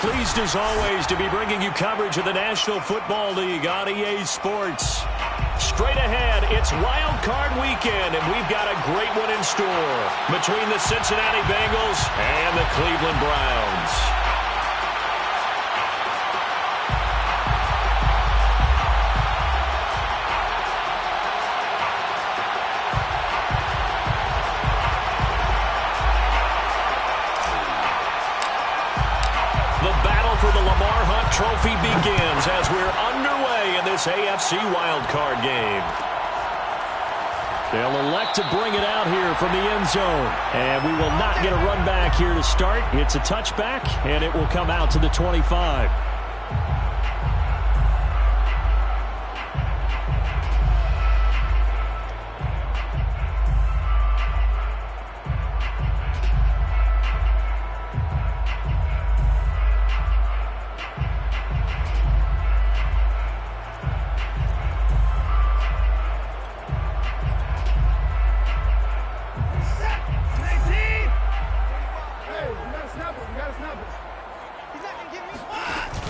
pleased as always to be bringing you coverage of the National Football League on EA Sports. Straight ahead, it's Wild Card Weekend, and we've got a great one in store between the Cincinnati Bengals and the Cleveland Browns. For the Lamar Hunt Trophy begins as we're underway in this AFC wildcard game. They'll elect to bring it out here from the end zone. And we will not get a run back here to start. It's a touchback, and it will come out to the 25.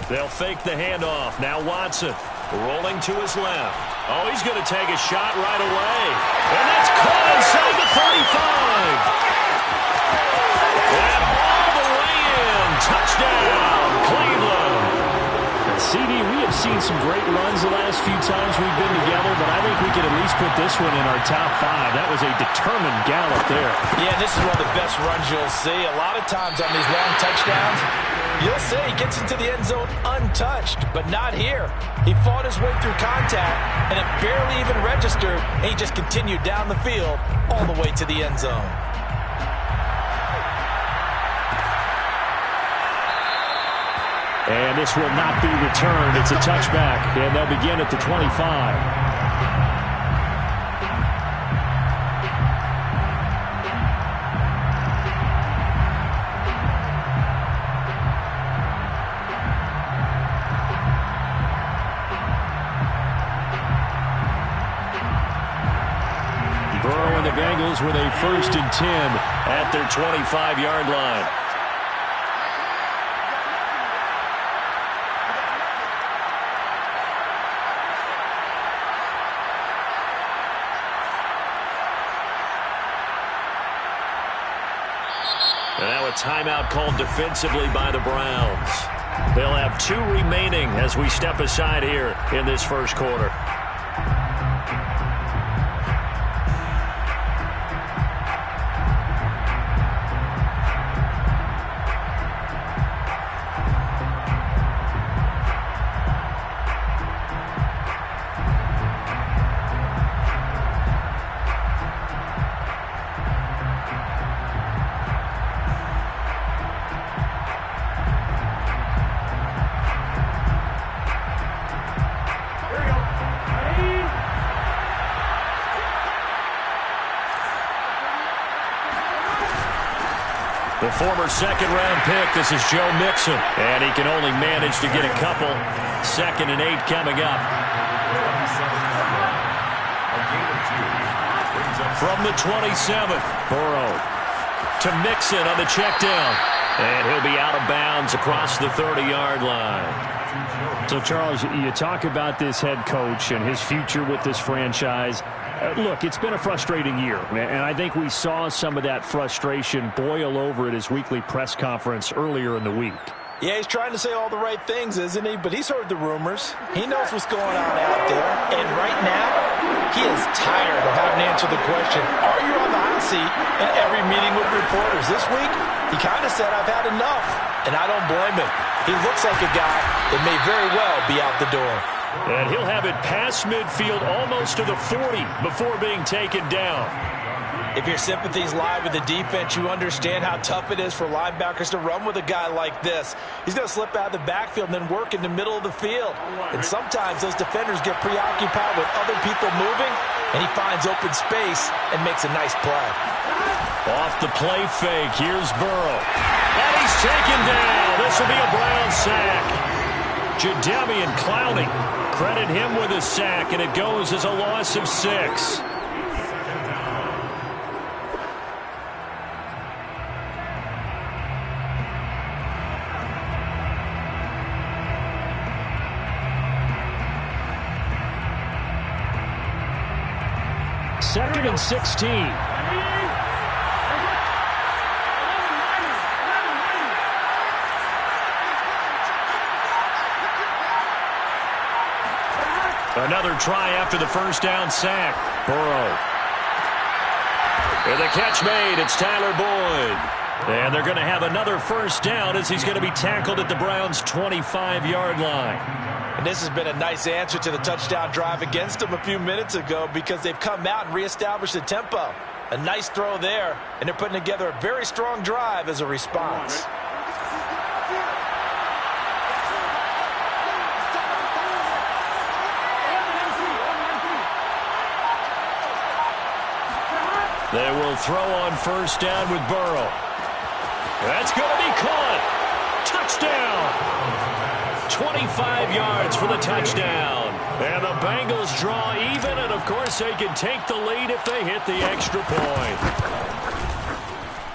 They'll fake the handoff. Now Watson rolling to his left. Oh, he's going to take a shot right away. And that's caught inside the 35. And all the way in. Touchdown, Cleveland. CD, we have seen some great runs the last few times we've been together, but I think we could at least put this one in our top 5. That was a determined gallop there. Yeah, this is one of the best runs you'll see. A lot of times on these long touchdowns, you'll see he gets into the end zone untouched, but not here. He fought his way through contact, and it barely even registered, and he just continued down the field all the way to the end zone. And this will not be returned. It's a touchback, and they'll begin at the 25. Burrow and the Bengals with a 1st and 10 at their 25-yard line. And now a timeout called defensively by the Browns. They'll have 2 remaining as we step aside here in this first quarter. The former second-round pick, this is Joe Mixon. And he can only manage to get a couple. 2nd and 8 coming up. From the 27th, Burrow to Mixon on the check down. And he'll be out of bounds across the 30-yard line. So, Charles, you talk about this head coach and his future with this franchise. Look, it's been a frustrating year, and I think we saw some of that frustration boil over at his weekly press conference earlier in the week. Yeah, he's trying to say all the right things, isn't he? But he's heard the rumors. He knows what's going on out there. And right now, he is tired of having to answer the question, are you on the hot seat in every meeting with reporters? This week, he kind of said, I've had enough. And I don't blame him. He looks like a guy that may very well be out the door. And he'll have it past midfield almost to the 40 before being taken down. If your sympathies lie with the defense, you understand how tough it is for linebackers to run with a guy like this. He's going to slip out of the backfield and then work in the middle of the field. And sometimes those defenders get preoccupied with other people moving, and he finds open space and makes a nice play. Off the play fake, here's Burrow. And he's taken down. This will be a Brown sack. Jadeveon Clowney, credit him with a sack, and it goes as a loss of 6. 2nd and 16. Another try after the first down sack. Burrow. And the catch made. It's Tyler Boyd. And they're going to have another first down as he's going to be tackled at the Browns' 25-yard line. And this has been a nice answer to the touchdown drive against them a few minutes ago because they've come out and reestablished the tempo. A nice throw there, and they're putting together a very strong drive as a response. They will throw on first down with Burrow. That's going to be caught. Touchdown. 25 yards for the touchdown. And the Bengals draw even, and of course they can take the lead if they hit the extra point.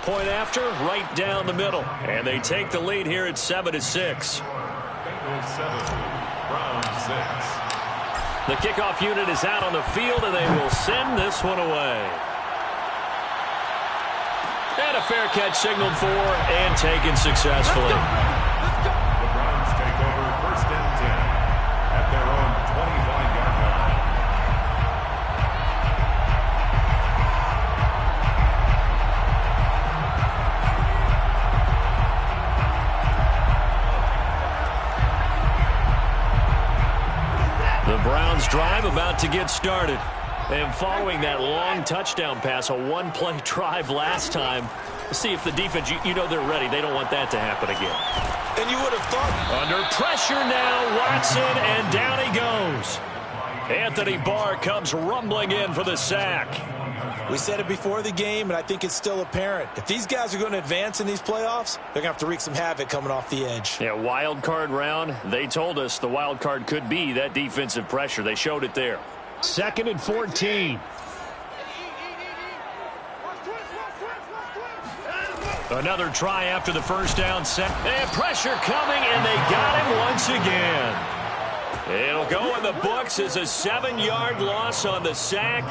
Point after, right down the middle. And they take the lead here at 7-6. Bengals 7, Browns 6. The kickoff unit is out on the field, and they will send this one away. And a fair catch signaled for and taken successfully. The Browns take over 1st and 10 at their own 25-yard line. The Browns drive about to get started. And following that long touchdown pass, a one-play drive last time, see if the defense, you know they're ready. They don't want that to happen again. And you would have thought. Under pressure now, Watson, and down he goes. Anthony Barr comes rumbling in for the sack. We said it before the game, and I think it's still apparent. If these guys are going to advance in these playoffs, they're going to have to wreak some havoc coming off the edge. Yeah, wild card round. They told us the wild card could be that defensive pressure. They showed it there. 2nd and 14. Another try after the first down set. And pressure coming, and they got him once again. It'll go in the books as a 7-yard loss on the sack,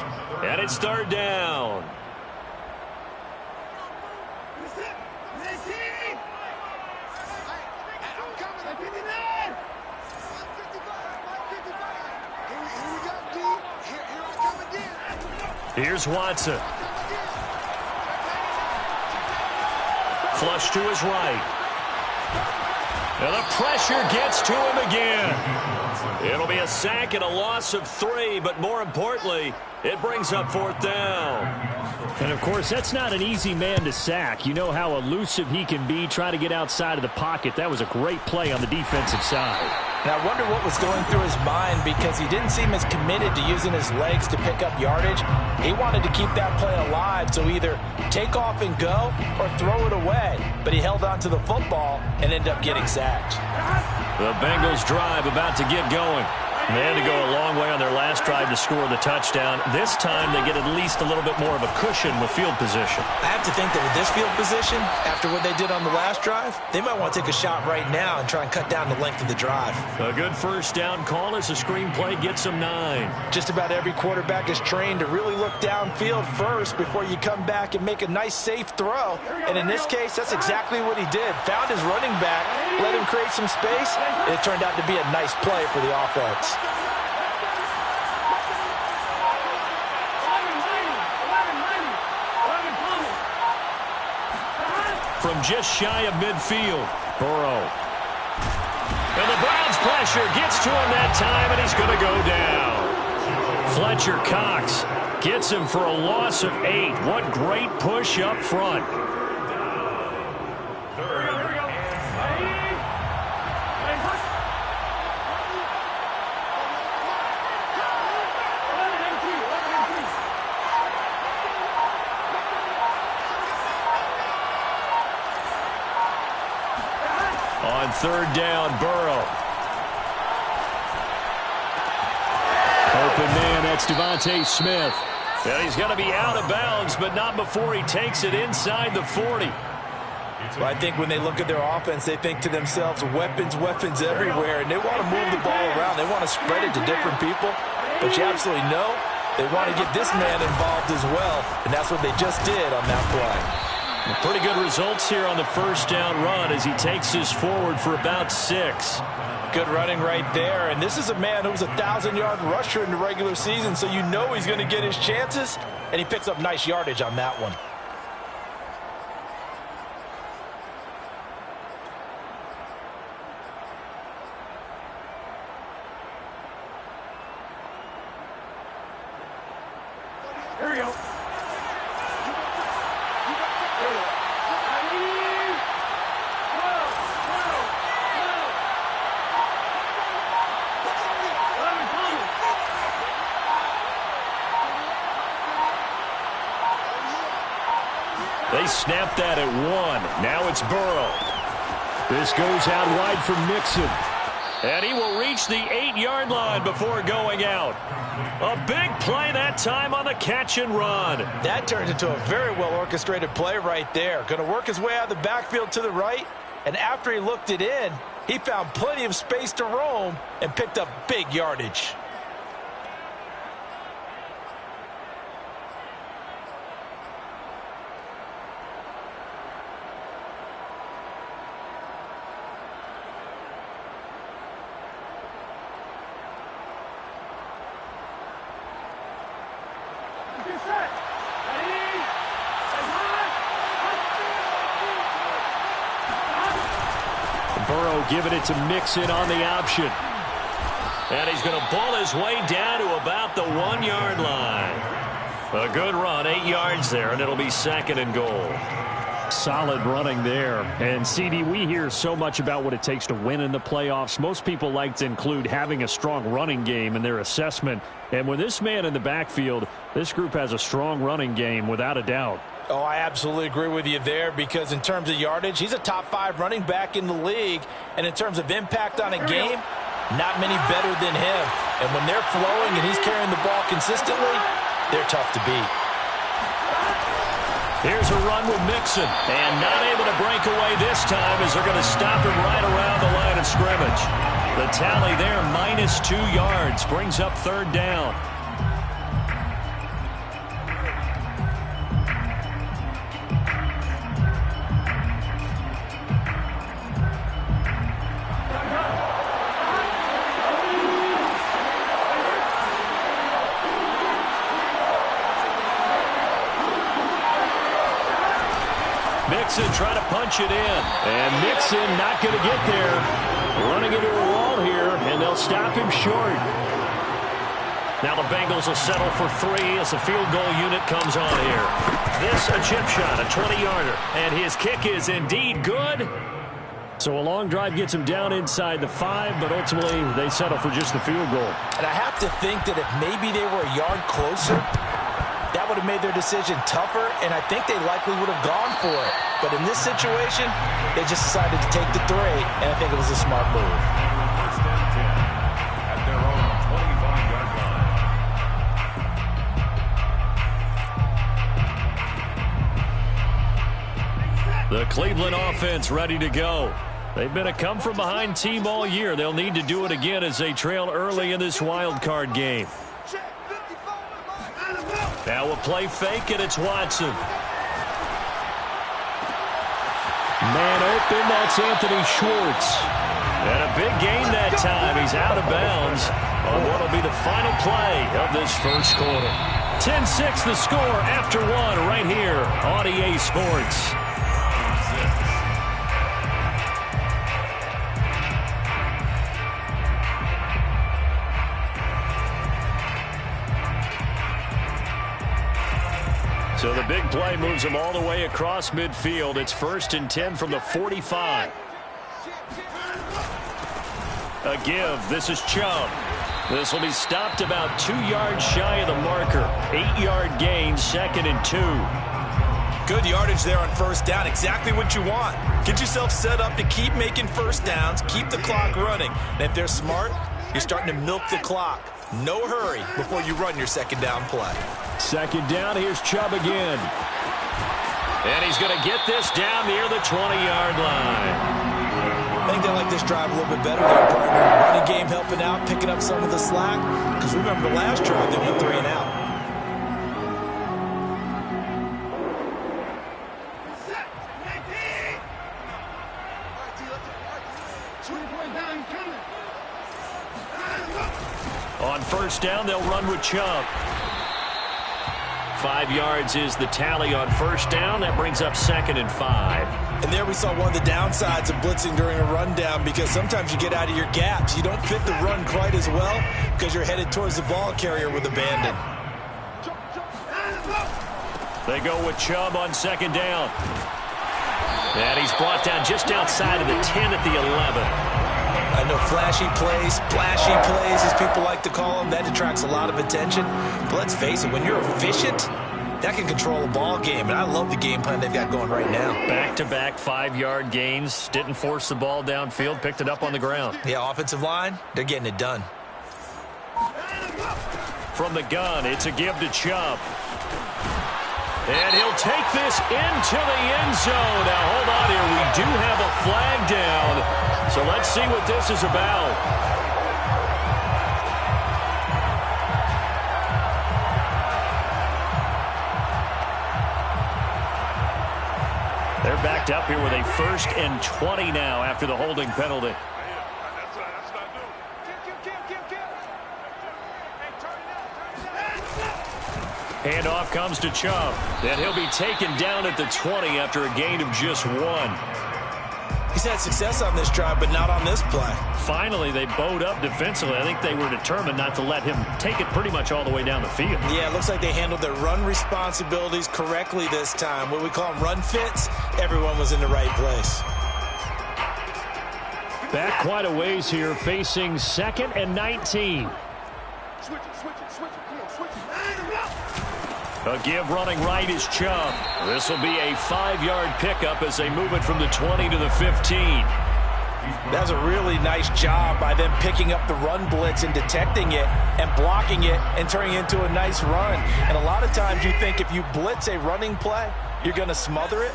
and it's 3rd down. Here's Watson. Flush to his right. And the pressure gets to him again. It'll be a sack and a loss of 3, but more importantly, it brings up 4th down. And, of course, that's not an easy man to sack. You know how elusive he can be, trying to get outside of the pocket. That was a great play on the defensive side. And I wonder what was going through his mind because he didn't seem as committed to using his legs to pick up yardage. He wanted to keep that play alive, so either take off and go or throw it away. But he held on to the football and ended up getting sacked. The Bengals drive about to get going. They had to go a long way on their last drive to score the touchdown. This time they get at least a little bit more of a cushion with field position. I have to think that with this field position, after what they did on the last drive, they might want to take a shot right now and try and cut down the length of the drive. A good first down call as the screenplay gets them 9. Just about every quarterback is trained to really look downfield first before you come back and make a nice, safe throw. And in this case, that's exactly what he did. Found his running back, let him create some space, and it turned out to be a nice play for the offense. From just shy of midfield, Burrow. And the Browns pressure gets to him that time, and he's going to go down. Fletcher Cox gets him for a loss of 8. What great push up front. On 3rd down, Burrow. Open man, that's Devontae Smith. And he's going to be out of bounds, but not before he takes it inside the 40. Well, I think when they look at their offense, they think to themselves, weapons, weapons everywhere, and they want to move the ball around. They want to spread it to different people. But you absolutely know They want to get this man involved as well, and that's what they just did on that play. Pretty good results here on the first down run as he takes this forward for about 6. Good running right there, and this is a man who was a 1,000-yard rusher in the regular season, so you know he's going to get his chances, and he picks up nice yardage on that one. Here we go. They snapped that at 1. Now it's Burrow. This goes out wide for Mixon. And he will reach the 8-yard line before going out. A big play that time on the catch and run. That turned into a very well-orchestrated play right there. Going to work his way out of the backfield to the right. And after he looked it in, he found plenty of space to roam and picked up big yardage. Burrow giving it to Mixon on the option. And he's going to pull his way down to about the 1-yard line. A good run, 8 yards there, and it'll be 2nd and goal. Solid running there. And, CD, we hear so much about what it takes to win in the playoffs. Most people like to include having a strong running game in their assessment. And with this man in the backfield, this group has a strong running game without a doubt. Oh, I absolutely agree with you there because in terms of yardage, he's a top 5 running back in the league. And in terms of impact on a game, not many better than him. And when they're flowing and he's carrying the ball consistently, they're tough to beat. Here's a run with Mixon. And not able to break away this time as they're going to stop him right around the line of scrimmage. The tally there, -2 yards, brings up 3rd down. Mixon trying to punch it in. And Mixon not going to get there. Running into a wall here, and they'll stop him short. Now the Bengals will settle for 3 as the field goal unit comes on here. This a chip shot, a 20-yarder. And his kick is indeed good. So a long drive gets him down inside the 5, but ultimately they settle for just the field goal. And I have to think that if maybe they were a yard closer, that would have made their decision tougher, and I think they likely would have gone for it. But in this situation, they just decided to take the 3, and I think it was a smart move. First and 10 at their own 25-yard line. The Cleveland offense ready to go. They've been a come-from-behind team all year. They'll need to do it again as they trail early in this wild card game. Now a play fake, and it's Watson. Man open, that's Anthony Schwartz. And a big gain that time. He's out of bounds on what will be the final play of this first quarter. 10-6 the score after 1 right here on EA Sports. So the big play moves them all the way across midfield. It's 1st and 10 from the 45. A give. This is Chubb. This will be stopped about 2 yards shy of the marker. 8-yard gain, 2nd and 2. Good yardage there on 1st down. Exactly what you want. Get yourself set up to keep making 1st downs, keep the clock running. And if they're smart, you're starting to milk the clock. No hurry before you run your 2nd down play. 2nd down, here's Chubb again. And he's going to get this down near the 20-yard line. I think they like this drive a little bit better there, partner. Running game helping out, picking up some of the slack. Because remember the last drive, they went 3 and out. On first down, they'll run with Chubb. 5 yards is the tally on first down. That brings up 2nd and 5. And there we saw one of the downsides of blitzing during a rundown, because sometimes you get out of your gaps. You don't fit the run quite as well because you're headed towards the ball carrier with abandon. They go with Chubb on 2nd down. And he's brought down just outside of the 10 at the 11. I know flashy plays, as people like to call them, that attracts a lot of attention. But let's face it, when you're efficient, that can control a ball game. And I love the game plan they've got going right now. Back-to-back 5-yard gains. Didn't force the ball downfield. Picked it up on the ground. Yeah, offensive line, they're getting it done. From the gun, it's a give to Chubb. And he'll take this into the end zone. Now, hold on here. We do have a flag down. So let's see what this is about. They're backed up here with a 1st and 20 now after the holding penalty. Handoff comes to Chubb. And he'll be taken down at the 20 after a gain of just 1. He's had success on this drive, but not on this play. Finally, they bowed up defensively. I think they were determined not to let him take it pretty much all the way down the field. Yeah, it looks like they handled their run responsibilities correctly this time. What we call them run fits, everyone was in the right place. Back quite a ways here, facing 2nd and 19. A give running right is Chubb. This will be a 5-yard pickup as they move it from the 20 to the 15. That's a really nice job by them picking up the run blitz and detecting it and blocking it and turning it into a nice run. And a lot of times you think if you blitz a running play, you're going to smother it.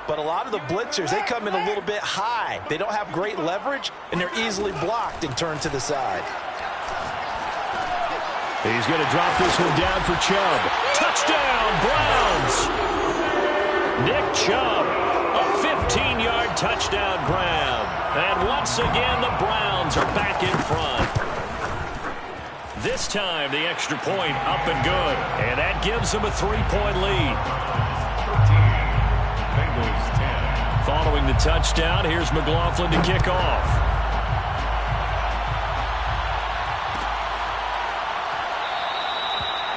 But a lot of the blitzers, they come in a little bit high. They don't have great leverage, and they're easily blocked and turned to the side. He's going to drop this one down for Chubb. Touchdown, Browns! Nick Chubb, a 15-yard touchdown grab. And once again, the Browns are back in front. This time, the extra point up and good. And that gives them a 3-point lead. 13, Bengals 10. Following the touchdown, here's McLaughlin to kick off.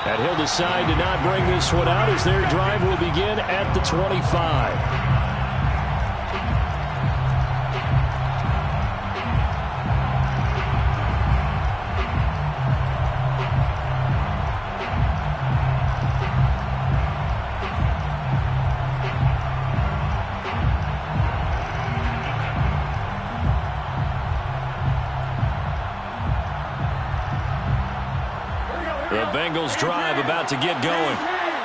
And he'll decide to not bring this one out as their drive will begin at the 25. The Bengals drive about to get going.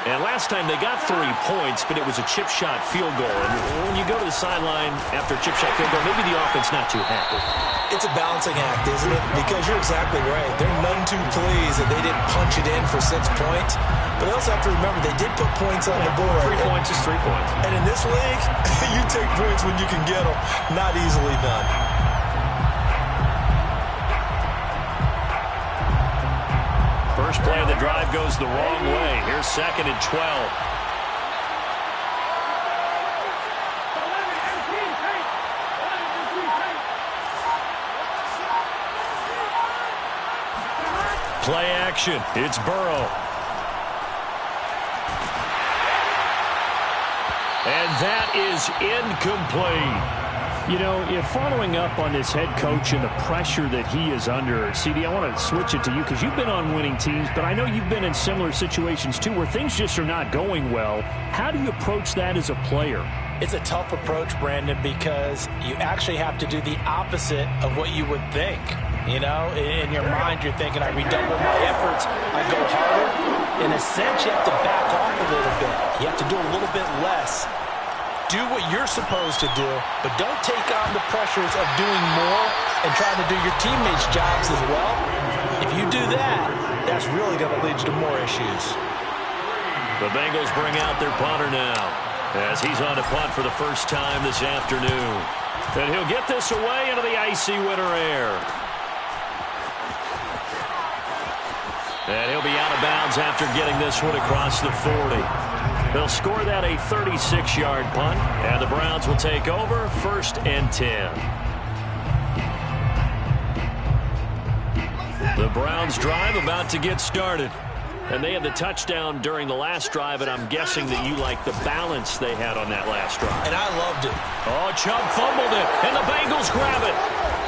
And last time they got 3 points, but it was a chip shot field goal. And when you go to the sideline after a chip shot field goal, maybe the offense not too happy. It's a balancing act, isn't it? Because you're exactly right. They're none too pleased that they didn't punch it in for 6 points. But they also have to remember they did put points on the board. 3 points is 3 points. And in this league, you take points when you can get them. Not easily done. First play of the drive goes the wrong way. Here's 2nd and 12. Play action. It's Burrow. And that is incomplete. You know, if following up on this head coach and the pressure that he is under, CD, I want to switch it to you because you've been on winning teams, but I know you've been in similar situations too where things just are not going well. How do you approach that as a player? It's a tough approach, Brandon, because you actually have to do the opposite of what you would think. You know, in your mind, you're thinking, I redouble my efforts, I go harder. In a sense, you have to back off a little bit. You have to do a little bit less. Do what you're supposed to do, but don't take on the pressures of doing more and trying to do your teammates' jobs as well. If you do that, that's really going to lead to more issues. The Bengals bring out their punter now as he's on a punt for the first time this afternoon. And he'll get this away into the icy winter air. And he'll be out of bounds after getting this one across the 40. They'll score that a 36-yard punt, and the Browns will take over 1st and 10. The Browns drive about to get started. And they had the touchdown during the last drive, and I'm guessing that you like the balance they had on that last drive. And I loved it. Oh, Chubb fumbled it, and the Bengals grab it.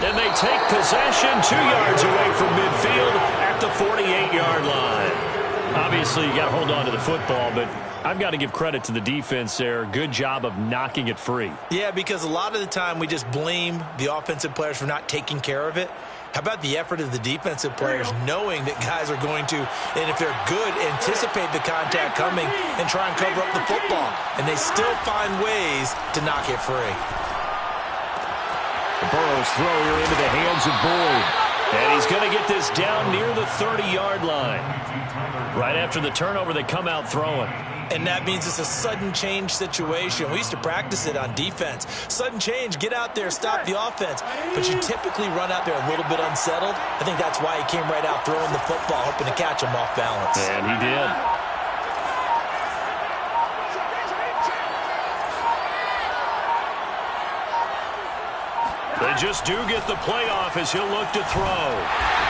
And they take possession 2 yards away from midfield at the 48-yard line. Obviously, you got to hold on to the football, but I've got to give credit to the defense there. Good job of knocking it free. Yeah, because a lot of the time we just blame the offensive players for not taking care of it. How about the effort of the defensive players knowing that guys are going to, and if they're good, anticipate the contact coming and try and cover up the football. And they still find ways to knock it free. Burrow's throw here into the hands of Boyd. And he's going to get this down near the 30-yard line. Right after the turnover, they come out throwing. And that means it's a sudden change situation. We used to practice it on defense. Sudden change, get out there, stop the offense. But you typically run out there a little bit unsettled. I think that's why he came right out throwing the football, hoping to catch him off balance. And he did. They just do get the playoff as he'll look to throw.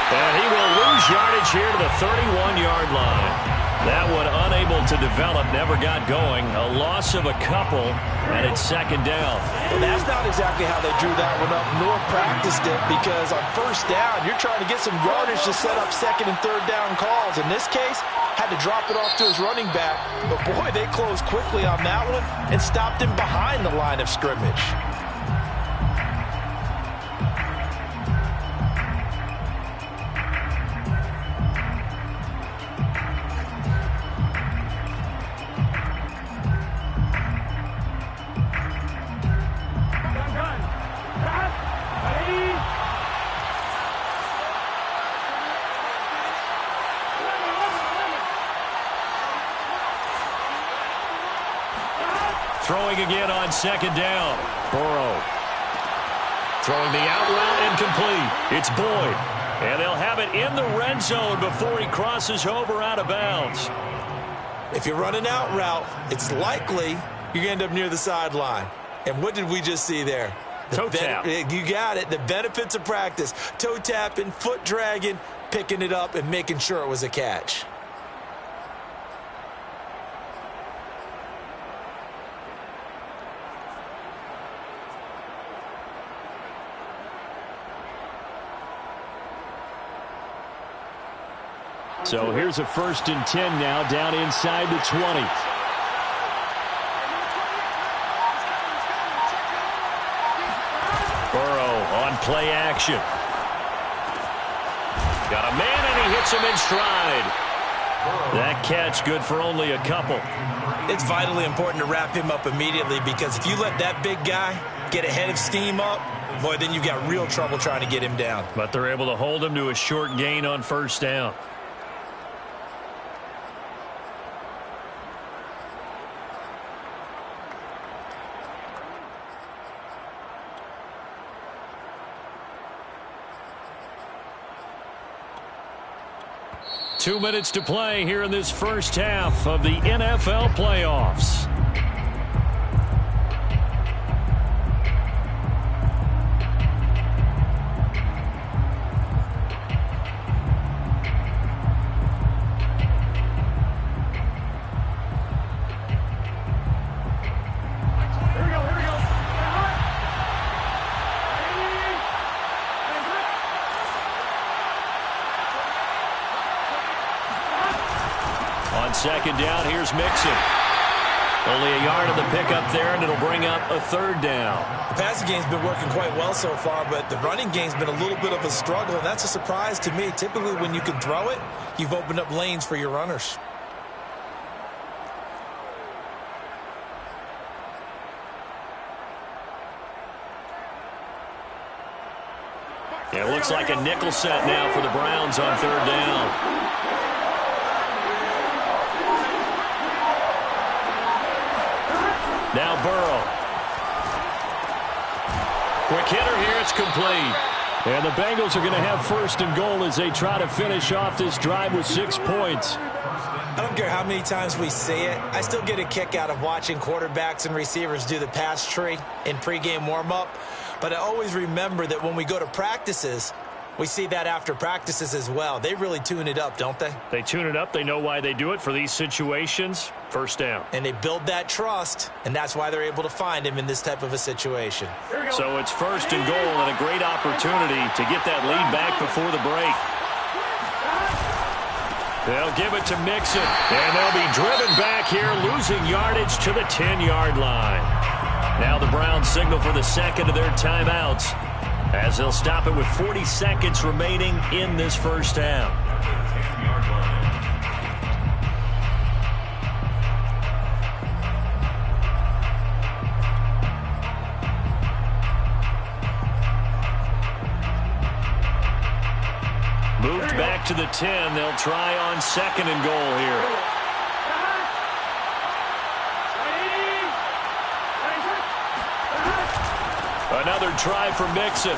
And he will lose yardage here to the 31-yard line. That one unable to develop, never got going. A loss of a couple, and it's 2nd down. Well, that's not exactly how they drew that one up, nor practiced it, because on 1st down, you're trying to get some yardage to set up 2nd and 3rd down calls. In this case, had to drop it off to his running back. But, boy, they closed quickly on that one and stopped him behind the line of scrimmage. Throwing again on 2nd down. Burrow. Throwing the out route incomplete. It's Boyd. And they'll have it in the red zone before he crosses over out of bounds. If you run an out route, it's likely you're going to end up near the sideline. And what did we just see there? Toe tap. You got it. The benefits of practice. Toe tapping, foot dragging, picking it up, and making sure it was a catch. So here's a 1st and 10 now, down inside the 20. Burrow on play action. Got a man, and he hits him in stride. That catch good for only a couple. It's vitally important to wrap him up immediately, because if you let that big guy get ahead of steam up, boy, then you've got real trouble trying to get him down. But they're able to hold him to a short gain on 1st down. Two minutes to play here in this first half of the NFL playoffs. On 2nd down, here's Mixon. Only a yard of the pickup there, and it'll bring up a 3rd down. The passing game's been working quite well so far, but the running game's been a little bit of a struggle, and that's a surprise to me. Typically, when you can throw it, you've opened up lanes for your runners. It looks like a nickel set now for the Browns on 3rd down. Now Burrow. Quick hitter here, it's complete. And the Bengals are going to have first and goal as they try to finish off this drive with 6 points. I don't care how many times we see it. I still get a kick out of watching quarterbacks and receivers do the pass tree in pregame warm-up. But I always remember that when we go to practices, we see that after practices as well. They really tune it up, don't they? They tune it up. They know why they do it for these situations. First down. And they build that trust, and that's why they're able to find him in this type of a situation. So it's first and goal and a great opportunity to get that lead back before the break. They'll give it to Mixon, and they'll be driven back here, losing yardage to the 10-yard line. Now the Browns signal for the second of their timeouts, as they'll stop it with 40 seconds remaining in this first half. Moved back to the 10. They'll try on second and goal here. Another try for Mixon.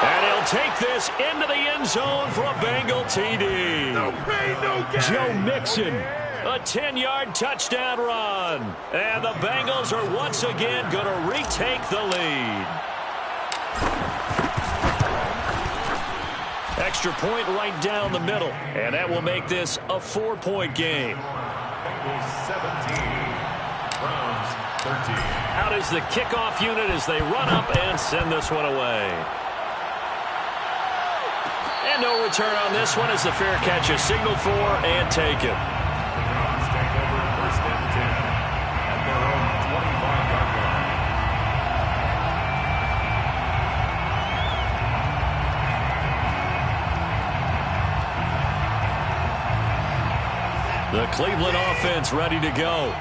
And he'll take this into the end zone for a Bengal TD. No pain, no gain. Joe Mixon, a 10-yard touchdown run. And the Bengals are once again going to retake the lead. Extra point right down the middle. And that will make this a 4-point game. Bengals 17. Browns 13. Out is the kickoff unit as they run up and send this one away. And no return on this one as the fair catch is signaled for and taken. Browns take over first and 10 at their own 25-yard line. The Cleveland offense ready to go.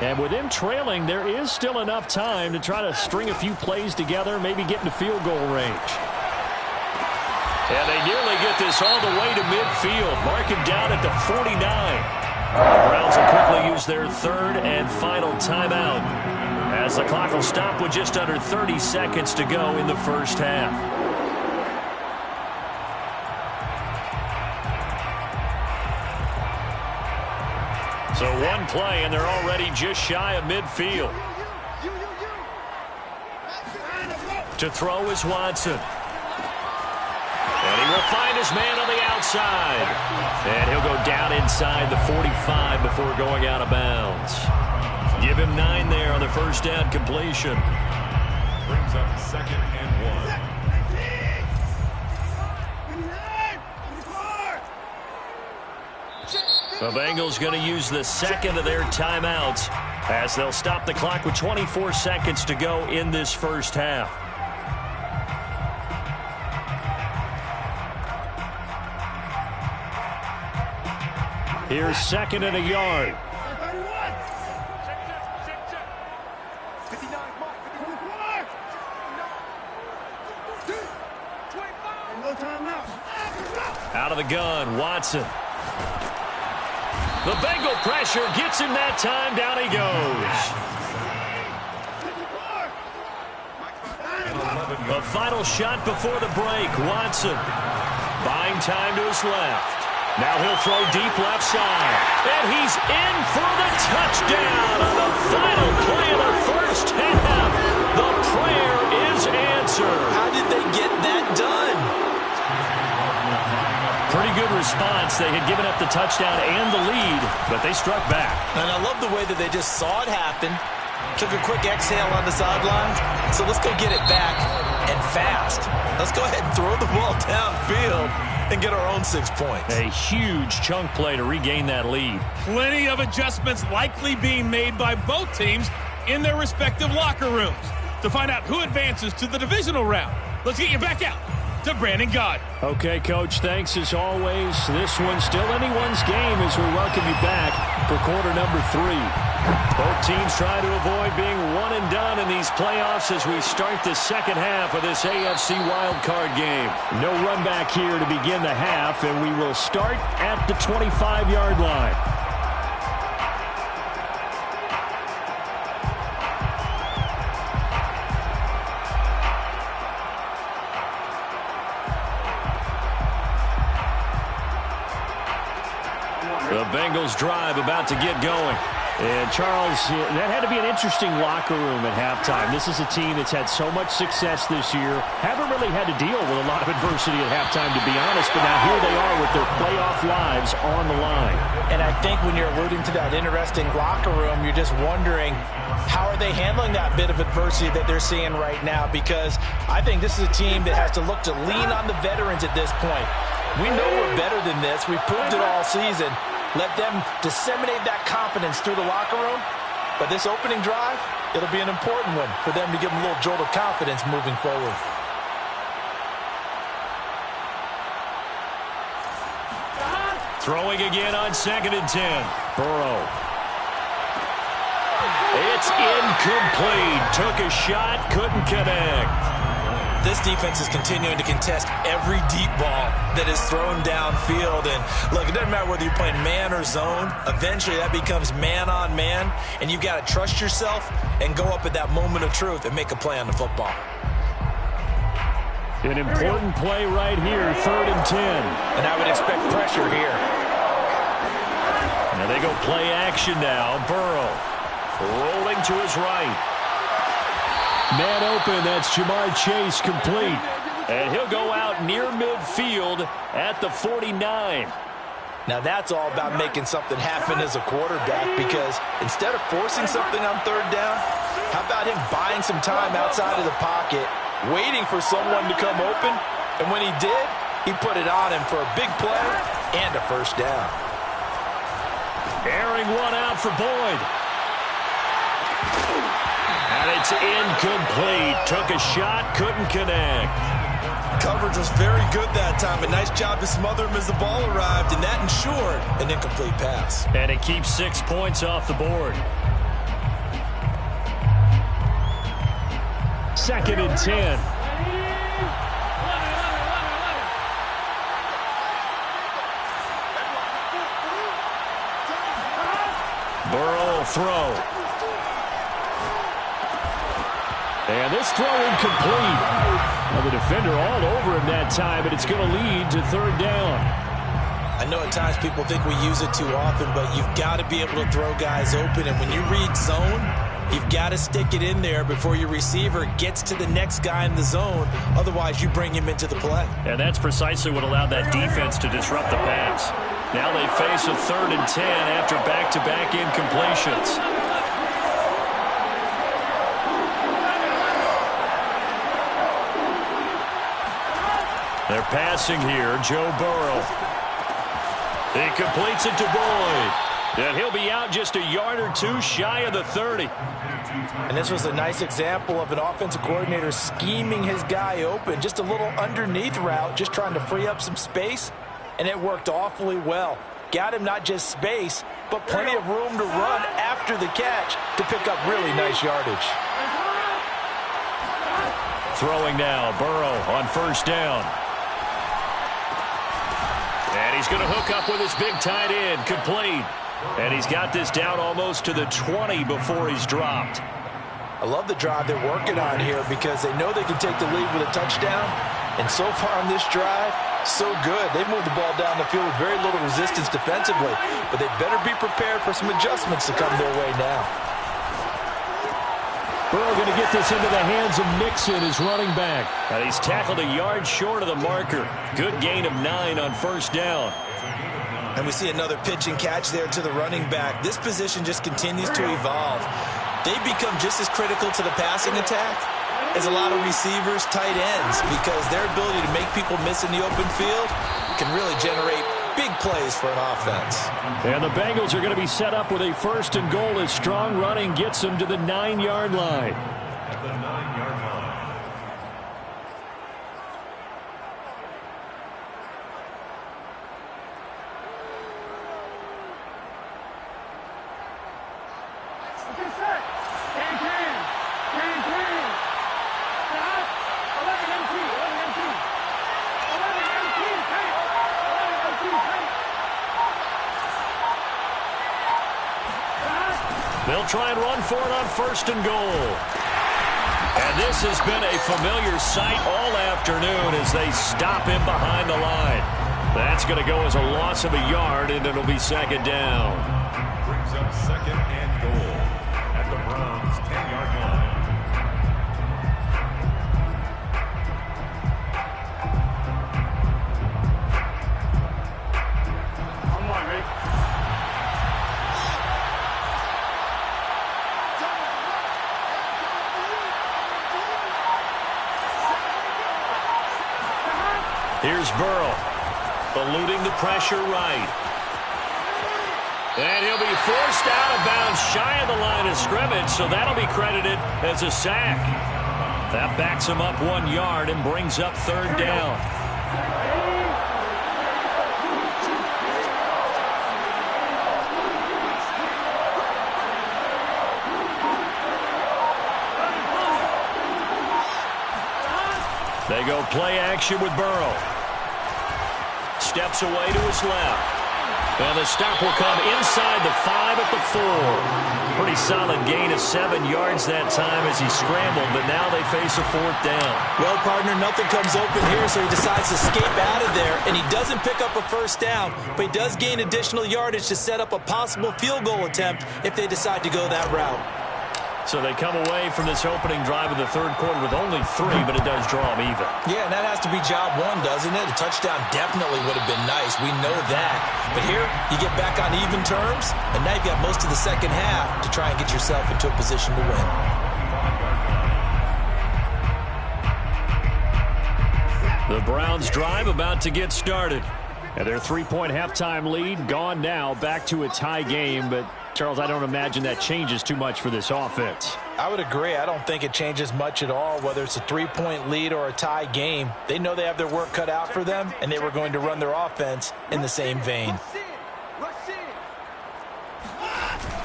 And with them trailing, there is still enough time to try to string a few plays together, maybe get into field goal range. And they nearly get this all the way to midfield. Mark him down at the 49. The Browns will quickly use their third and final timeout, as the clock will stop with just under 30 seconds to go in the first half. So one play, and they're already just shy of midfield. To throw is Watson. And he will find his man on the outside. And he'll go down inside the 45 before going out of bounds. Give him 9 there on the first down completion. Brings up second and 1. The Bengals going to use the second of their timeouts as they'll stop the clock with 24 seconds to go in this first half. Here's second and a yard. Out of the gun, Watson. The Bengal pressure gets him that time. Down he goes. The final shot before the break. Watson buying time to his left. Now he'll throw deep left side. And he's in for the touchdown on the final play of the first half. The prayer is answered. How did they get that done? Pretty good response. They had given up the touchdown and the lead, but they struck back. And I love the way that they just saw it happen, took a quick exhale on the sidelines. So let's go get it back and fast. Let's go ahead and throw the ball downfield and get our own 6 points. A huge chunk play to regain that lead. Plenty of adjustments likely being made by both teams in their respective locker rooms. To find out who advances to the divisional round, let's get you back out to Brandon Gaudin. Okay, Coach, thanks as always. This one's still anyone's game as we welcome you back for quarter number 3. Both teams try to avoid being one and done in these playoffs as we start the second half of this AFC wildcard game. No run back here to begin the half, and we will start at the 25-yard line. Bengals drive about to get going. And, Charles, that had to be an interesting locker room at halftime. This is a team that's had so much success this year. Haven't really had to deal with a lot of adversity at halftime, to be honest. But now here they are with their playoff lives on the line. And I think when you're alluding to that interesting locker room, you're just wondering, how are they handling that bit of adversity that they're seeing right now? Because I think this is a team that has to look to lean on the veterans at this point. We know we're better than this. We've proved it all season. Let them disseminate that confidence through the locker room. But this opening drive, it'll be an important one for them to give them a little jolt of confidence moving forward. Throwing again on 2nd and 10. Burrow. It's incomplete. Took a shot, couldn't connect. This defense is continuing to contest every deep ball that is thrown downfield. And look, it doesn't matter whether you're playing man or zone. Eventually, that becomes man on man. And you've got to trust yourself and go up at that moment of truth and make a play on the football. An important play right here, 3rd and 10. And I would expect pressure here. Now they go play action now. Burrow rolling to his right. Man open, that's Ja'Marr Chase, complete. And he'll go out near midfield at the 49. Now that's all about making something happen as a quarterback, because instead of forcing something on 3rd down, how about him buying some time outside of the pocket, waiting for someone to come open, and when he did, he put it on him for a big play and a 1st down. Airing one out for Boyd. And it's incomplete. Took a shot, couldn't connect. Coverage was very good that time. A nice job to smother him as the ball arrived, and that ensured an incomplete pass. And it keeps 6 points off the board. 2nd and 10. Burrow throw. And this throw incomplete. Well, the defender all over him that time, but it's going to lead to 3rd down. I know at times people think we use it too often, but you've got to be able to throw guys open. And when you read zone, you've got to stick it in there before your receiver gets to the next guy in the zone. Otherwise, you bring him into the play. And that's precisely what allowed that defense to disrupt the pass. Now they face a 3rd and 10 after back-to-back incompletions. They're passing here. Joe Burrow. He completes it to Boyd. And he'll be out just a yard or two shy of the 30. And this was a nice example of an offensive coordinator scheming his guy open. Just a little underneath route, just trying to free up some space. And it worked awfully well. Got him not just space, but plenty of room to run after the catch to pick up really nice yardage. Throwing now. Burrow on 1st down. And he's going to hook up with his big tight end, complete. And he's got this down almost to the 20 before he's dropped. I love the drive they're working on here because they know they can take the lead with a touchdown. And so far on this drive, so good. They've moved the ball down the field with very little resistance defensively. But they better be prepared for some adjustments to come their way now. Burrow going to get this into the hands of Mixon, his running back. And he's tackled a yard short of the marker. Good gain of 9 on 1st down. And we see another pitch and catch there to the running back. This position just continues to evolve. They become just as critical to the passing attack as a lot of receivers, tight ends, because their ability to make people miss in the open field can really generate big plays for an offense. And the Bengals are going to be set up with a 1st and goal as strong running gets them to the 9-yard line. At the 9-yard line. They'll try and run for it on 1st and goal. And this has been a familiar sight all afternoon as they stop him behind the line. That's going to go as a loss of a yard, and it'll be second down. Brings up second and goal at the Browns' 10-yard line. Come on, Rick. Here's Burrow, eluding the pressure right. And he'll be forced out of bounds shy of the line of scrimmage, so that'll be credited as a sack. That backs him up 1 yard and brings up third down. They go play action with Burrow. Steps away to his left. And the stop will come inside the 5 at the 4. Pretty solid gain of 7 yards that time as he scrambled, but now they face a fourth down. Well, partner, nothing comes open here, so he decides to escape out of there, and he doesn't pick up a first down, but he does gain additional yardage to set up a possible field goal attempt if they decide to go that route. So they come away from this opening drive in the third quarter with only 3, but it does draw them even. Yeah, and that has to be job 1, doesn't it? A touchdown definitely would have been nice. We know that. But here, you get back on even terms, and now you've got most of the second half to try and get yourself into a position to win. The Browns drive about to get started. And their 3-point halftime lead gone now, back to a tie game, but Charles, I don't imagine that changes too much for this offense. I would agree. I don't think it changes much at all, whether it's a 3-point lead or a tie game. They know they have their work cut out for them, and they were going to run their offense in the same vein.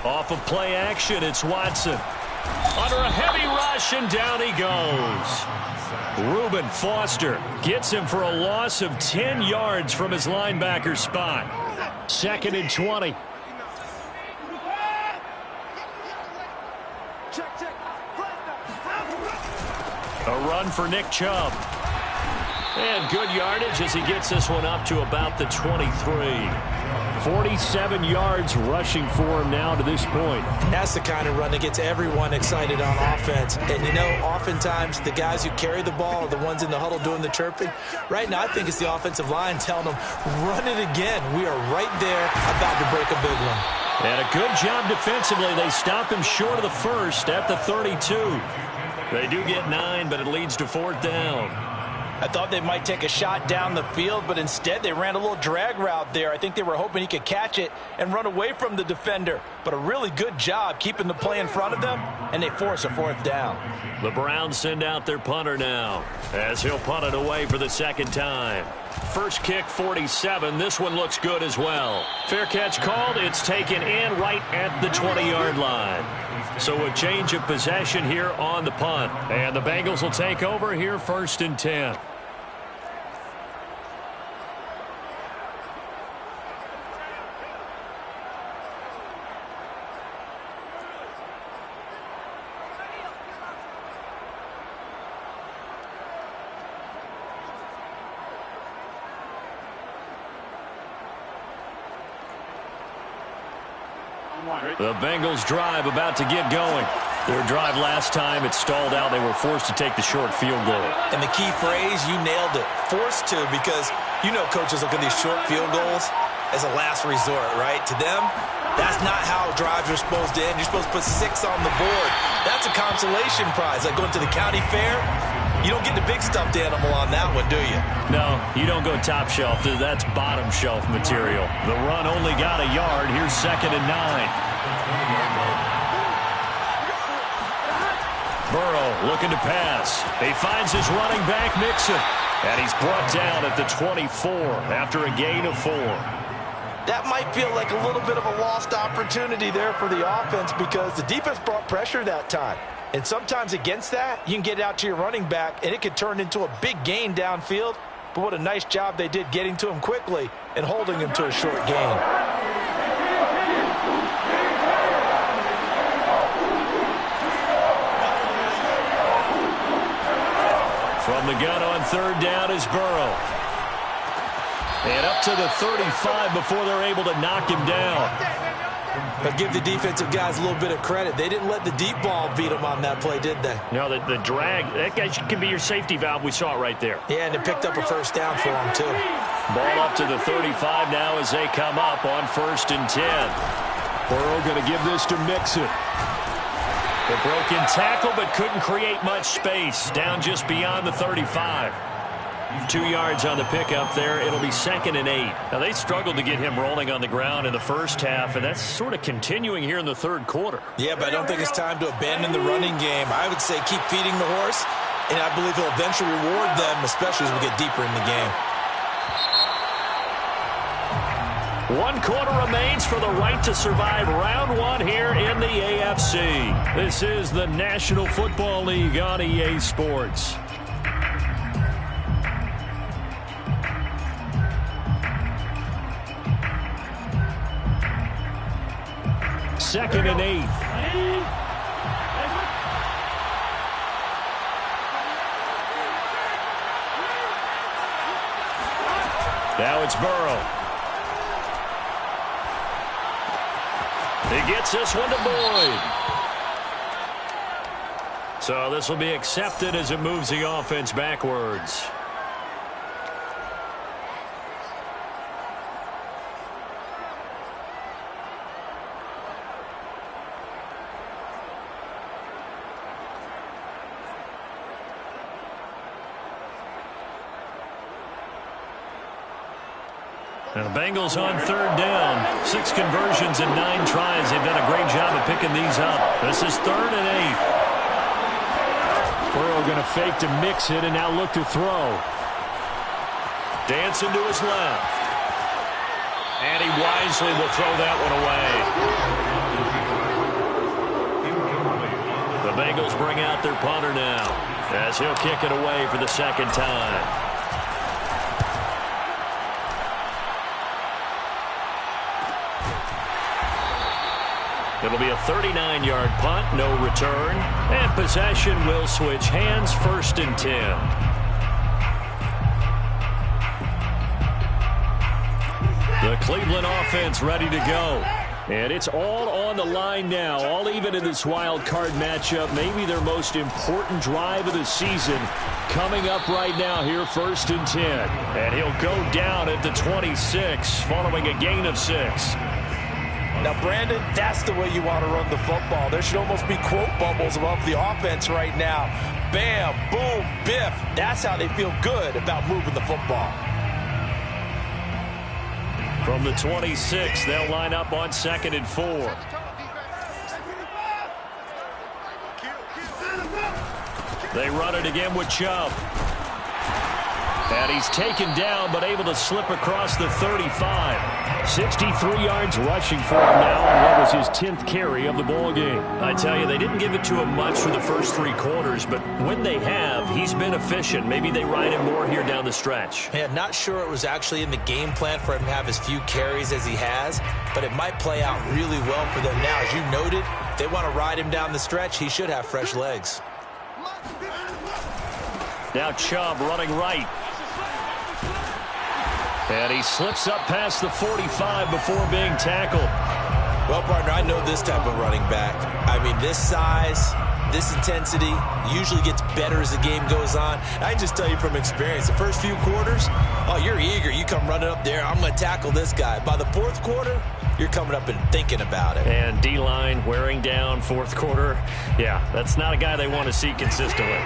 Off of play action, it's Watson. Under a heavy rush, and down he goes. Reuben Foster gets him for a loss of 10 yards from his linebacker spot. 2nd and 20. A run for Nick Chubb. And good yardage as he gets this one up to about the 23. 47 yards rushing for him now to this point. And that's the kind of run that gets everyone excited on offense. And, you know, oftentimes the guys who carry the ball are the ones in the huddle doing the chirping. Right now, I think it's the offensive line telling them, run it again. We are right there about to break a big one. And a good job defensively. They stop him short of the first at the 32. They do get 9, but it leads to fourth down. I thought they might take a shot down the field, but instead they ran a little drag route there. I think they were hoping he could catch it and run away from the defender. But a really good job keeping the play in front of them, and they force a fourth down. The Browns send out their punter now as he'll punt it away for the second time. First kick, 47. This one looks good as well. Fair catch called. It's taken in right at the 20-yard line. So a change of possession here on the punt. And the Bengals will take over here 1st and 10. The Bengals drive about to get going. Their drive last time, it stalled out. They were forced to take the short field goal. And the key phrase, you nailed it, forced to, because you know coaches look at these short field goals as a last resort, right? To them, that's not how drives are supposed to end. You're supposed to put 6 on the board. That's a consolation prize. Like going to the county fair, you don't get the big stuffed animal on that one, do you? No, you don't go top shelf. That's bottom shelf material. The run only got a yard. Here's 2nd and 9. Burrow looking to pass. He finds his running back, Mixon. And he's brought down at the 24 after a gain of 4. That might feel like a little bit of a lost opportunity there for the offense because the defense brought pressure that time. And sometimes against that, you can get out to your running back, and it could turn into a big gain downfield. But what a nice job they did getting to him quickly and holding him to a short gain. From the gun on 3rd down is Burrow. And up to the 35 before they're able to knock him down. But give the defensive guys a little bit of credit. They didn't let the deep ball beat them on that play, did they? No, the drag, that guy can be your safety valve. We saw it right there. Yeah, and it picked up a first down for them, too. Ball up to the 35 now as they come up on 1st and 10. Burrow going to give this to Mixon. The broken tackle, but couldn't create much space. Down just beyond the 35. 2 yards on the pickup there. It'll be 2nd and 8. Now, they struggled to get him rolling on the ground in the first half, and that's sort of continuing here in the 3rd quarter. Yeah, but I don't think it's time to abandon the running game. I would say keep feeding the horse, and I believe he'll eventually reward them, especially as we get deeper in the game. 1 quarter remains for the right to survive round 1 here in the AFC. This is the National Football League on EA Sports. Second and 8. Now it's Burrow. He gets this one to Boyd. So this will be accepted as it moves the offense backwards. Now the Bengals on 3rd down. 6 conversions and 9 tries. They've done a great job of picking these up. This is 3rd and 8. Burrow going to fake to Mixon and now look to throw. Dancing to his left. And he wisely will throw that one away. The Bengals bring out their punter now as he'll kick it away for the 2nd time. It'll be a 39-yard punt, no return, and possession will switch hands, 1st and 10. The Cleveland offense ready to go. And it's all on the line now, all even in this wild card matchup. Maybe their most important drive of the season coming up right now here, 1st and 10. And he'll go down at the 26 following a gain of 6. Now, Brandon, that's the way you want to run the football. There should almost be quote bubbles above the offense right now. Bam, boom, biff. That's how they feel good about moving the football. From the 26, they'll line up on 2nd and 4. They run it again with Chubb. And he's taken down, but able to slip across the 35. 63 yards rushing for him now on what was his 10th carry of the ball game. I tell you, they didn't give it to him much for the first 3 quarters, but when they have, he's been efficient. Maybe they ride him more here down the stretch. Yeah, not sure it was actually in the game plan for him to have as few carries as he has, but it might play out really well for them now. As you noted, if they want to ride him down the stretch, he should have fresh legs. Now Chubb running right. And he slips up past the 45 before being tackled. Well, partner, I know this type of running back. I mean, this size, this intensity usually gets better as the game goes on. I can just tell you from experience, the first few quarters, oh, you're eager. You come running up there, I'm going to tackle this guy. By the 4th quarter, you're coming up and thinking about it. And D-line wearing down 4th quarter. Yeah, that's not a guy they want to see consistently.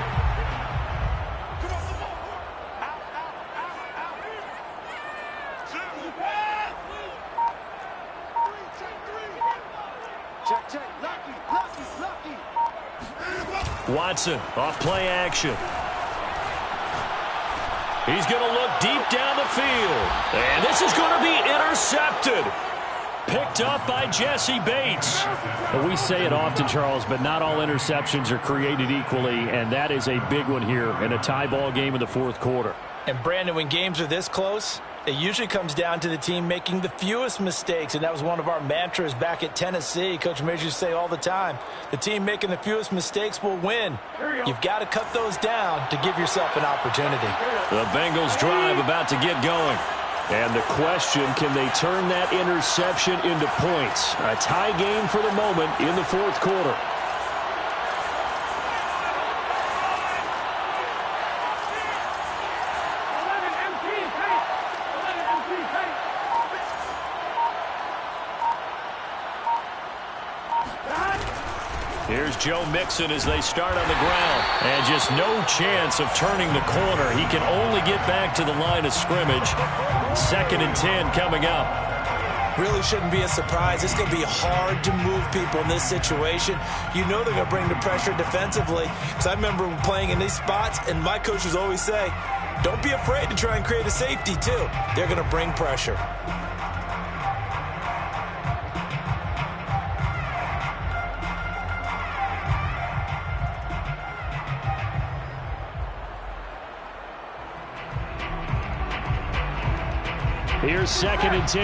Watson off play action. He's going to look deep down the field. And this is going to be intercepted. Picked up by Jesse Bates. We say it often, Charles, but not all interceptions are created equally, and that is a big one here in a tie ball game in the 4th quarter. And, Brandon, when games are this close, it usually comes down to the team making the fewest mistakes, and that was one of our mantras back at Tennessee. Coach Majors used to say all the time, the team making the fewest mistakes will win. You've got to cut those down to give yourself an opportunity. The Bengals drive about to get going. And the question, can they turn that interception into points? A tie game for the moment in the fourth quarter. Here's Joe Mixon as they start on the ground. And just no chance of turning the corner. He can only get back to the line of scrimmage. 2nd and 10 coming up. Really shouldn't be a surprise. It's going to be hard to move people in this situation. You know they're going to bring the pressure defensively. Because I remember playing in these spots, and my coaches always say, don't be afraid to try and create a safety too. They're going to bring pressure. Here's 2nd and 10.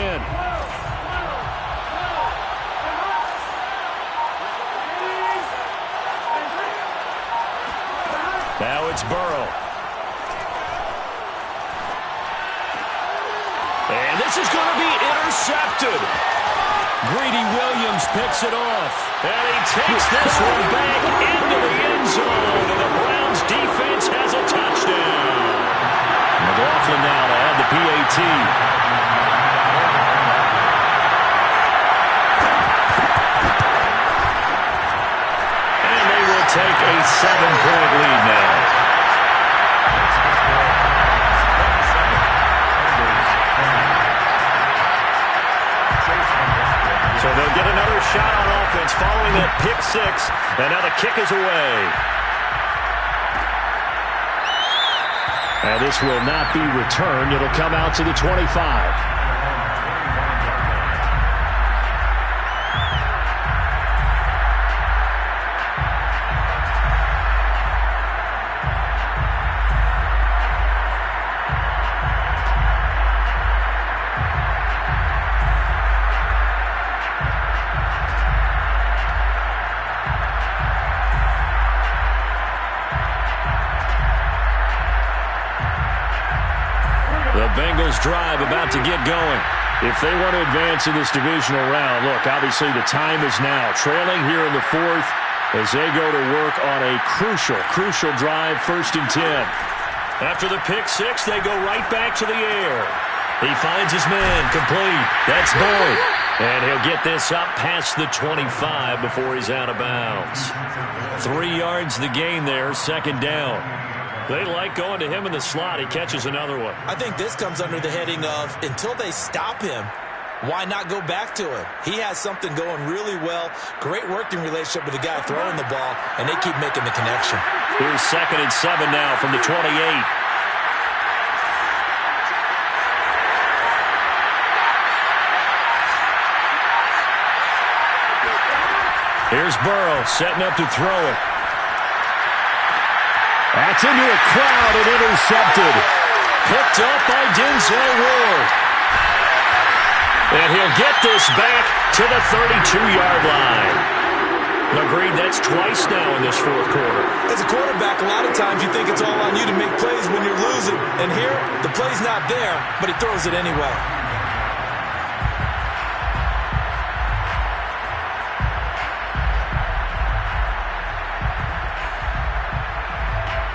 Now it's Burrow. And this is going to be intercepted. Greedy Williams picks it off. And he takes this one back into the end zone. And the Browns defense has a touchdown. McLaughlin now to add the PAT. Take a 7-point lead now. So they'll get another shot on offense following that pick six. And now the kick is away. And this will not be returned. It'll come out to the 25. Drive about to get going. If they want to advance in this divisional round, look, obviously the time is now. Trailing here in the fourth as they go to work on a crucial drive, 1st and 10. After the pick six, they go right back to the air. He finds his man, complete. That's Boyd. And he'll get this up past the 25 before he's out of bounds. 3 yards the gain there, 2nd down. They like going to him in the slot. He catches another one. I think this comes under the heading of, until they stop him, why not go back to him? He has something going really well. Great working relationship with the guy throwing the ball, and they keep making the connection. Here's 2nd and 7 now from the 28. Here's Burrow setting up to throw it. That's into a crowd and intercepted. Picked up by Denzel Ward. And he'll get this back to the 32-yard line. Agreed, that's twice now in this fourth quarter. As a quarterback, a lot of times you think it's all on you to make plays when you're losing. And here, the play's not there, but he throws it anyway.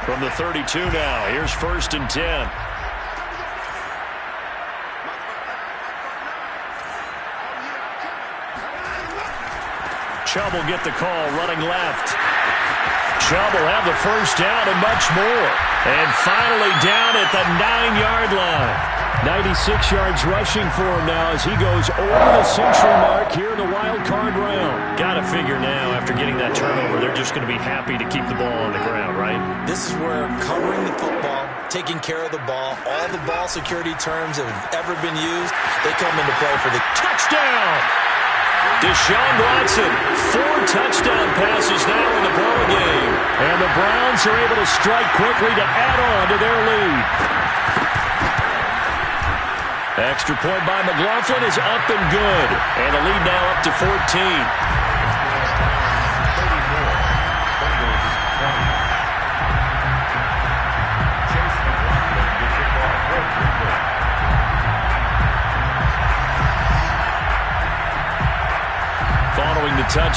From the 32 now, here's 1st and 10. Chubb will get the call, running left. Chubb will have the first down and much more. And finally down at the 9-yard line. 96 yards rushing for him now as he goes over the century mark here in the wild card round. Got to figure now, after getting that turnover, they're just going to be happy to keep the ball on the ground, right? This is where covering the football, taking care of the ball, all the ball security terms that have ever been used, they come into play for the touchdown. Deshaun Watson, 4 touchdown passes now in the ball game. And the Browns are able to strike quickly to add on to their lead. Extra point by McLaughlin is up and good. And the lead now up to 14.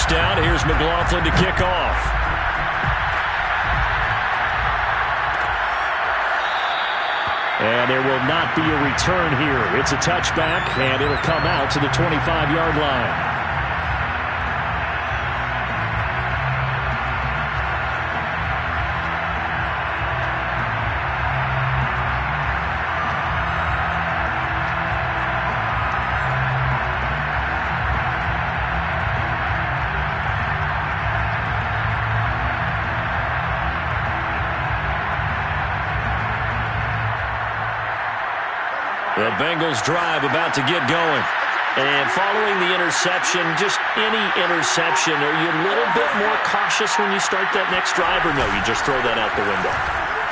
touchdown. Here's McLaughlin to kick off. And there will not be a return here. It's a touchback, and it'll come out to the 25-yard line. The Bengals drive about to get going. And following the interception, just any interception, are you a little bit more cautious when you start that next drive, or no, you just throw that out the window?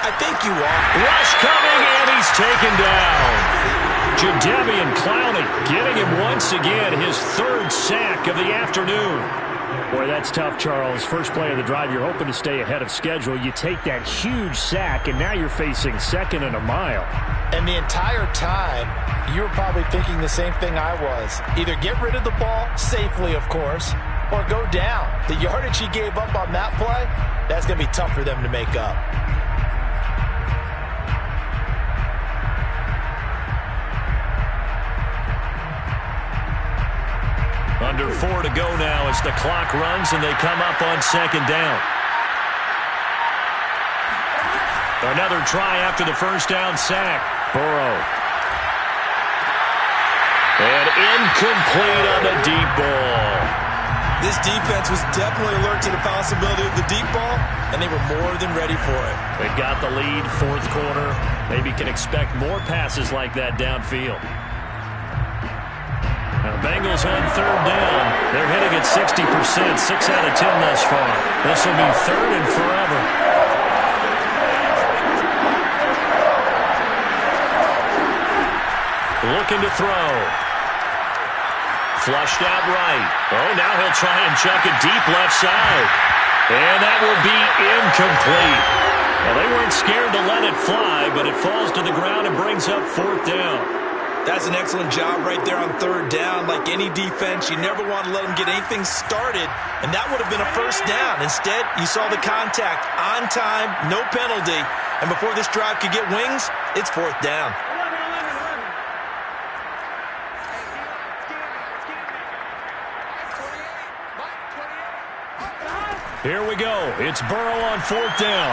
I think you are. Rush coming, and he's taken down. Jadeveon Clowney getting him once again, his third sack of the afternoon. Boy, that's tough, Charles. First play of the drive, you're hoping to stay ahead of schedule. You take that huge sack, and now you're facing 2nd and a mile. And the entire time, you were probably thinking the same thing I was. Either get rid of the ball, safely of course, or go down. The yardage he gave up on that play, that's going to be tough for them to make up. Under 4 to go now as the clock runs and they come up on 2nd down. Another try after the first down sack. Burrow. And incomplete on the deep ball. This defense was definitely alert to the possibility of the deep ball, and they were more than ready for it. They've got the lead, 4th quarter. Maybe can expect more passes like that downfield. Now, the Bengals on 3rd down. They're hitting at 60%, 6 out of 10 thus far. This will be 3rd and forever. Looking to throw. Flushed out right. Oh, now he'll try and chuck it deep left side. And that will be incomplete. Well, they weren't scared to let it fly, but it falls to the ground and brings up 4th down. That's an excellent job right there on 3rd down. Like any defense, you never want to let them get anything started, and that would have been a 1st down. Instead, you saw the contact on time, no penalty, and before this drive could get wings, it's 4th down. Here we go. It's Burrow on 4th down.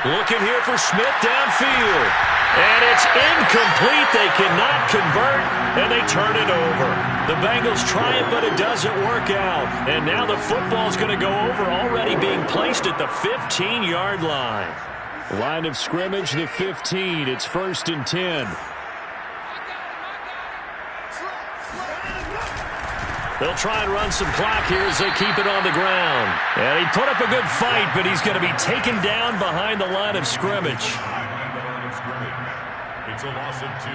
Looking here for Smith downfield. And it's incomplete. They cannot convert, and they turn it over. The Bengals try it, but it doesn't work out. And now the football's going to go over, already being placed at the 15-yard line. Line of scrimmage, the 15. It's 1st and 10. They'll try and run some clock here as they keep it on the ground. And he put up a good fight, but he's going to be taken down behind the line of scrimmage. It's a loss of 2.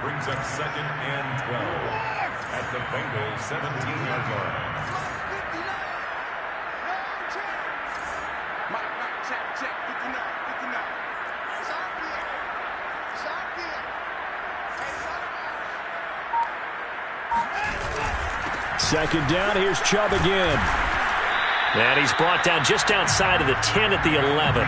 Brings up 2nd and 12 at the Bengals 17-yard line. Second down, here's Chubb again. And he's brought down just outside of the 10 at the 11.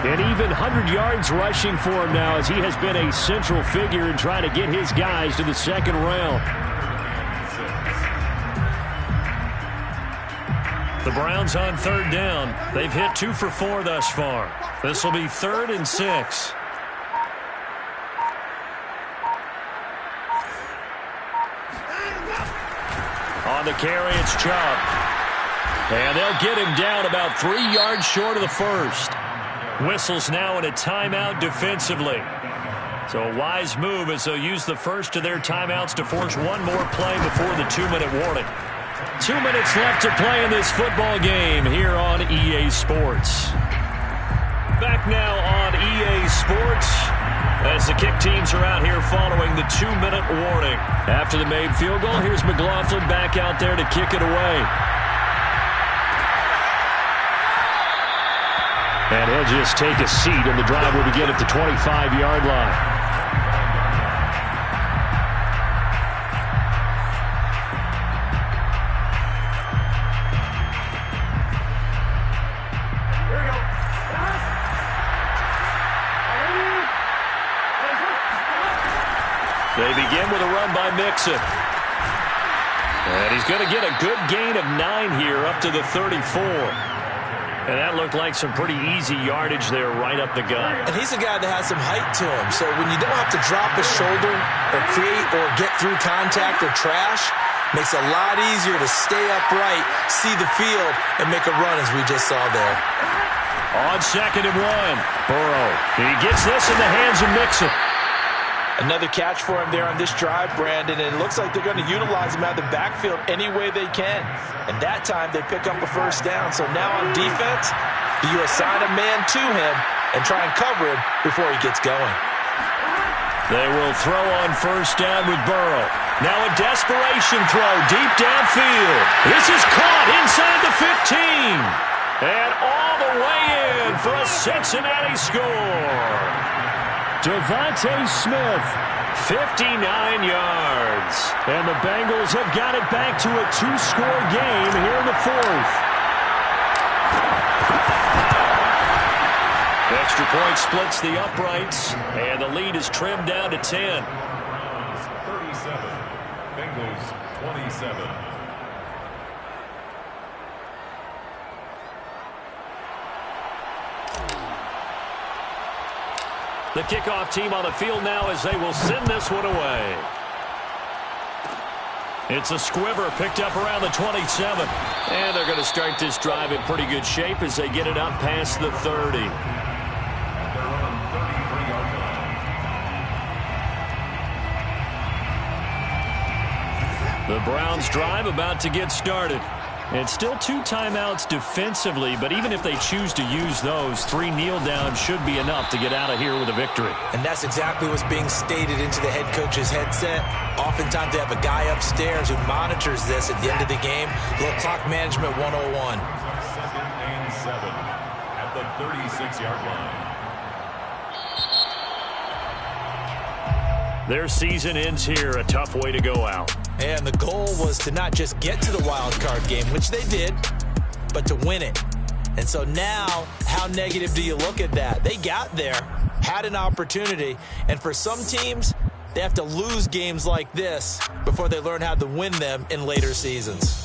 And even 100 yards rushing for him now, as he has been a central figure in trying to get his guys to the 2nd round. The Browns on 3rd down. They've hit 2 for 4 thus far. This will be 3rd and 6. On the carry, it's Chubb. And they'll get him down about 3 yards short of the 1st. Whistles now in a timeout defensively. So a wise move as they'll use the first of their timeouts to force one more play before the 2-minute warning. 2 minutes left to play in this football game here on EA Sports. Back now on EA Sports as the kick teams are out here following the 2-minute warning. After the made field goal, here's McLaughlin back out there to kick it away. And he'll just take a seat, and the drive will begin at the 25-yard line. They begin with a run by Mixon. And he's going to get a good gain of 9 here up to the 34. And that looked like some pretty easy yardage there right up the gut. And he's a guy that has some height to him. So when you don't have to drop a shoulder or create or get through contact or trash, makes it a lot easier to stay upright, see the field, and make a run as we just saw there. On 2nd and 1, Burrow. He gets this in the hands of Mixon. Another catch for him there on this drive, Brandon, and it looks like they're going to utilize him out of the backfield any way they can. And that time they pick up a first down. So now on defense, do you assign a man to him and try and cover him before he gets going? They will throw on first down with Burrow. Now a desperation throw deep downfield. This is caught inside the 15. And all the way in for a Cincinnati score. Devontae Smith, 59 yards. And the Bengals have got it back to a 2-score game here in the 4th. Extra point splits the uprights, and the lead is trimmed down to 10. 37, Bengals 27. The kickoff team on the field now as they will send this one away. It's a squiver picked up around the 27. And they're going to start this drive in pretty good shape as they get it up past the 30. At their own 33-yard line. The Browns drive about to get started. It's still 2 timeouts defensively, but even if they choose to use those, 3 kneel downs should be enough to get out of here with a victory. And that's exactly what's being stated into the head coach's headset. Oftentimes they have a guy upstairs who monitors this at the end of the game. Little clock management 101. 2nd and 7 at the 36-yard line. Their season ends here, a tough way to go out. And the goal was to not just get to the wild card game, which they did, but to win it. And so now, how negative do you look at that? They got there, had an opportunity, and for some teams, they have to lose games like this before they learn how to win them in later seasons.